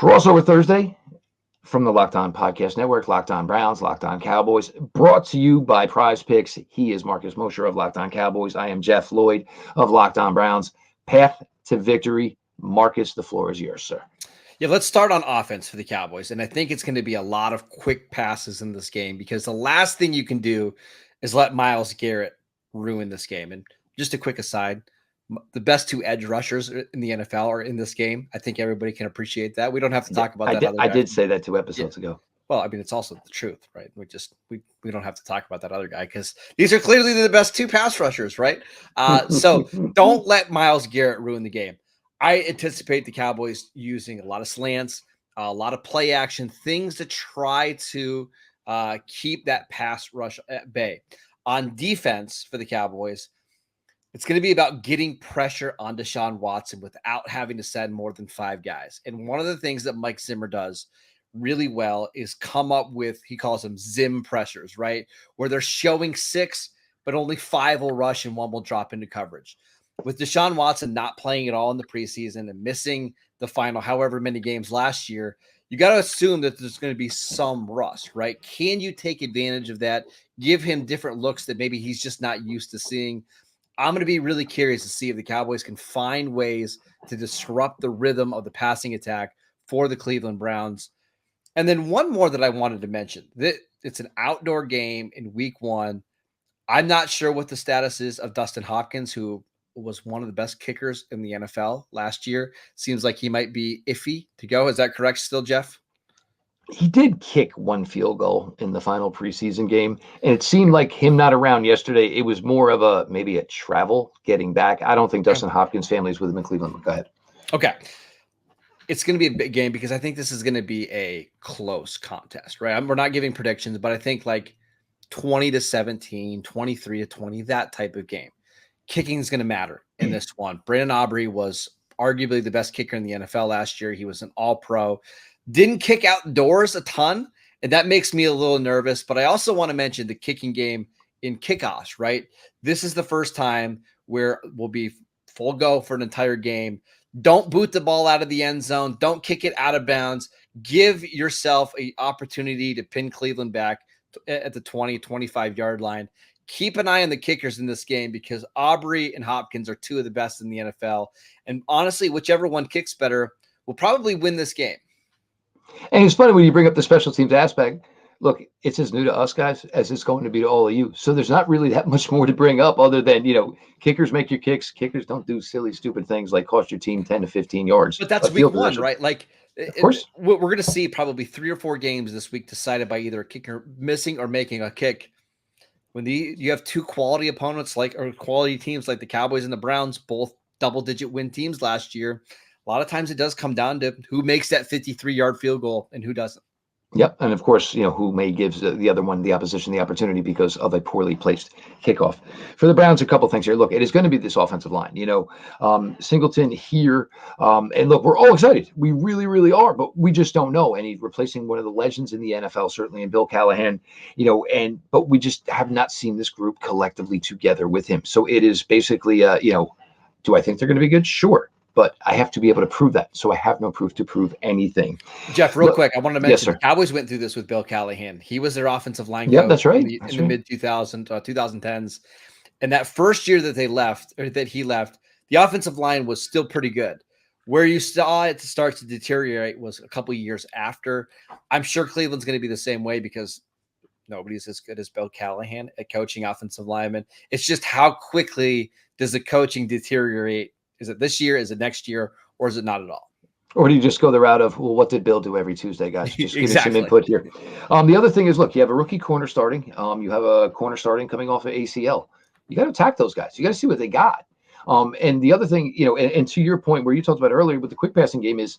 Crossover Thursday from the Locked On Podcast Network, Locked On Browns, Locked On Cowboys, brought to you by PrizePicks. He is Marcus Mosher of Locked On Cowboys. I am Jeff Lloyd of Locked On Browns. Path to victory. Marcus, the floor is yours, sir. Yeah, let's start on offense for the Cowboys. And I think it's going to be a lot of quick passes in this game because the last thing you can do is let Myles Garrett ruin this game. And just a quick aside, the best two edge rushers in the NFL are in this game. I think everybody can appreciate that. We don't have to talk about that. I did say that 2 episodes ago. Well, I mean, it's also the truth, right? We don't have to talk about that other guy because these are clearly the best 2 pass rushers, right? So don't let Myles Garrett ruin the game. I anticipate the Cowboys using a lot of slants, a lot of play action, things to try to keep that pass rush at bay. On defense for the Cowboys, it's going to be about getting pressure on Deshaun Watson without having to send more than 5 guys. And one of the things that Mike Zimmer does really well is come up with, he calls them Zim pressures, right? Where they're showing 6, but only 5 will rush and 1 will drop into coverage. With Deshaun Watson not playing at all in the preseason and missing the final however many games last year, you got to assume that there's going to be some rust, right? Can you take advantage of that? Give him different looks that maybe he's just not used to seeing. I'm going to be really curious to see if the Cowboys can find ways to disrupt the rhythm of the passing attack for the Cleveland Browns. And then one more that I wanted to mention, that it's an outdoor game in week 1. I'm not sure what the status is of Dustin Hopkins, who was one of the best kickers in the NFL last year. Seems like he might be iffy to go. Is that correct still, Jeff? He did kick 1 field goal in the final preseason game, and it seemed like him not around yesterday. It was more of maybe a travel getting back. I don't think Dustin Hopkins' family is with him in Cleveland. Go ahead. Okay. It's going to be a big game because I think this is going to be a close contest, right? We're not giving predictions, but I think like 20-17, 23-20, that type of game. Kicking is going to matter in this one. Brandon Aubrey was arguably the best kicker in the NFL last year. He was an all-pro. Didn't kick outdoors a ton, and that makes me a little nervous. But I also want to mention the kicking game in kickoffs, right? This is the first time where we'll be full go for an entire game. Don't boot the ball out of the end zone. Don't kick it out of bounds. Give yourself an opportunity to pin Cleveland back at the 20, 25-yard line. Keep an eye on the kickers in this game because Aubrey and Hopkins are 2 of the best in the NFL. And honestly, whichever one kicks better will probably win this game. And it's funny when you bring up the special teams aspect. Look, it's as new to us guys as it's going to be to all of you. So there's not really that much more to bring up other than, kickers make your kicks. Kickers don't do silly, stupid things like cost your team 10 to 15 yards. But that's week 1, right? Like, of course. We're going to see probably 3 or 4 games this week decided by either a kicker missing or making a kick. When you have 2 quality opponents or quality teams like the Cowboys and the Browns, both double-digit win teams last year, a lot of times it does come down to who makes that 53-yard field goal and who doesn't. Yep. And of course, who may give the other one, the opposition, the opportunity because of a poorly placed kickoff. For the Browns, a couple things here. Look, it is going to be this offensive line, Singleton here. And look, we're all excited. We really, really are, but we just don't know. And he's replacing one of the legends in the NFL, certainly in Bill Callahan, but we just have not seen this group collectively together with him. So it is basically, do I think they're going to be good? Sure. But I have to be able to prove that. So I have no proof to prove anything. Jeff, real quick, I wanted to mention the Cowboys went through this with Bill Callahan. He was their offensive line coach that's right. in the mid-2010s. And that first year that he left, the offensive line was still pretty good. Where you saw it start to deteriorate was a couple of years after. I'm sure Cleveland's going to be the same way because nobody's as good as Bill Callahan at coaching offensive linemen. It's just how quickly does the coaching deteriorate? Is it this year? Is it next year? Or is it not at all? Or do you just go the route of, well, what did Bill do every Tuesday, guys? Just give me Exactly. some input here. The other thing is, look, you have a rookie corner starting. You have a corner starting coming off of ACL. You got to attack those guys. You got to see what they got. And the other thing, and to your point where you talked about earlier with the quick passing game is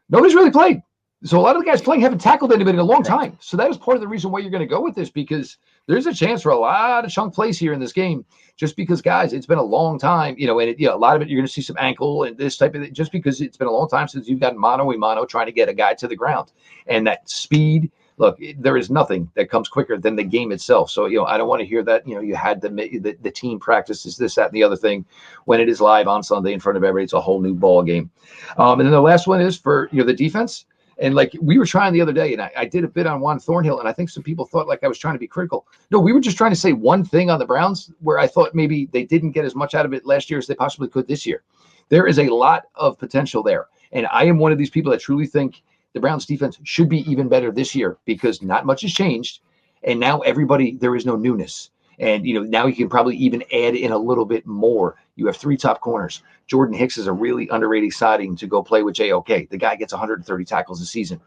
nobody's really played. So a lot of the guys playing haven't tackled anybody in a long time. So that is part of the reason why you're going to go with this, because there's a chance for a lot of chunk plays here in this game, just because, guys, it's been a long time, and a lot of it, you're going to see some ankle and this type of thing, just because it's been a long time since you've got mano trying to get a guy to the ground. And that speed, look, there is nothing that comes quicker than the game itself. So, I don't want to hear that, you had the team practices, this, that, and the other thing. When it is live on Sunday in front of everybody, it's a whole new ball game. And then the last one is for, the defense. And like we were trying the other day, and I did a bit on Juan Thornhill, and I think some people thought like I was trying to be critical. No, we were just trying to say one thing on the Browns where I thought maybe they didn't get as much out of it last year as they possibly could this year. There is a lot of potential there. And I am one of these people that truly think the Browns defense should be even better this year because not much has changed. And now there is no newness. And, now you can probably even add in a little bit more. You have 3 top corners. Jordan Hicks is a really underrated signing to go play with JOK. The guy gets 130 tackles a season.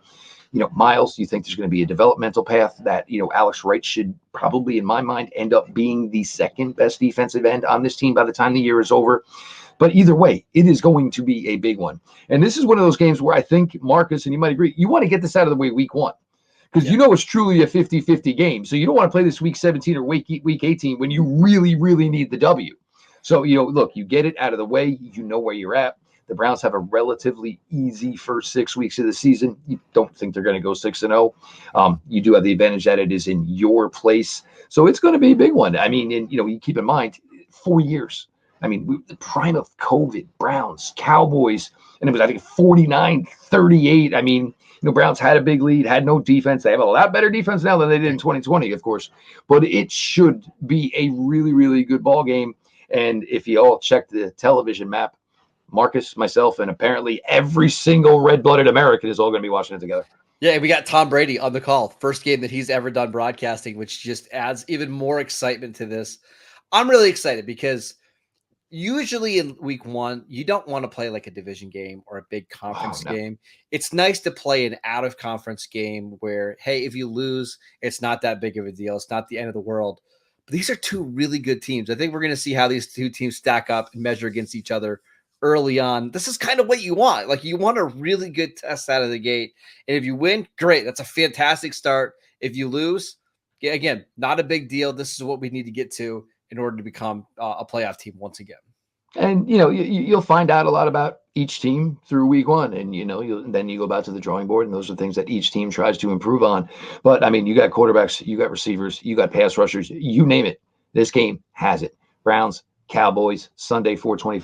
Miles, you think there's going to be a developmental path that, Alex Wright should probably, in my mind, end up being the second best defensive end on this team by the time the year is over. But either way, it is going to be a big one. And this is one of those games where I think, Marcus, and you might agree, you want to get this out of the way week 1. Because it's truly a 50-50 game. So you don't want to play this week 17 or week 18 when you really, really need the W. So, look, you get it out of the way. You know where you're at. The Browns have a relatively easy first 6 weeks of the season. You don't think they're going to go 6-0. You do have the advantage that it is in your place. So it's going to be a big one. I mean, and, you keep in mind, 4 years. I mean, the prime of COVID, Browns, Cowboys, and it was, I think, 49-38. I mean, Browns had a big lead, had no defense. They have a lot better defense now than they did in 2020, of course. But it should be a really, really good ball game. And if you all check the television map, Marcus, myself, and apparently every single red-blooded American is all going to be watching it together. Yeah, we got Tom Brady on the call. First game that he's ever done broadcasting, which just adds even more excitement to this. I'm really excited because usually in week 1, you don't want to play like a division game or a big conference game. It's nice to play an out-of-conference game where, hey, if you lose, it's not that big of a deal. It's not the end of the world. But these are 2 really good teams. I think we're going to see how these 2 teams stack up and measure against each other early on. This is kind of what you want. Like, you want a really good test out of the gate. And if you win, great. That's a fantastic start. If you lose, again, not a big deal. This is what we need to get to in order to become a playoff team once again. And, you'll find out a lot about each team through week 1. And, then you go back to the drawing board, and those are things that each team tries to improve on. But, I mean, you got quarterbacks, you got receivers, you got pass rushers, you name it. This game has it. Browns, Cowboys, Sunday, 4:25.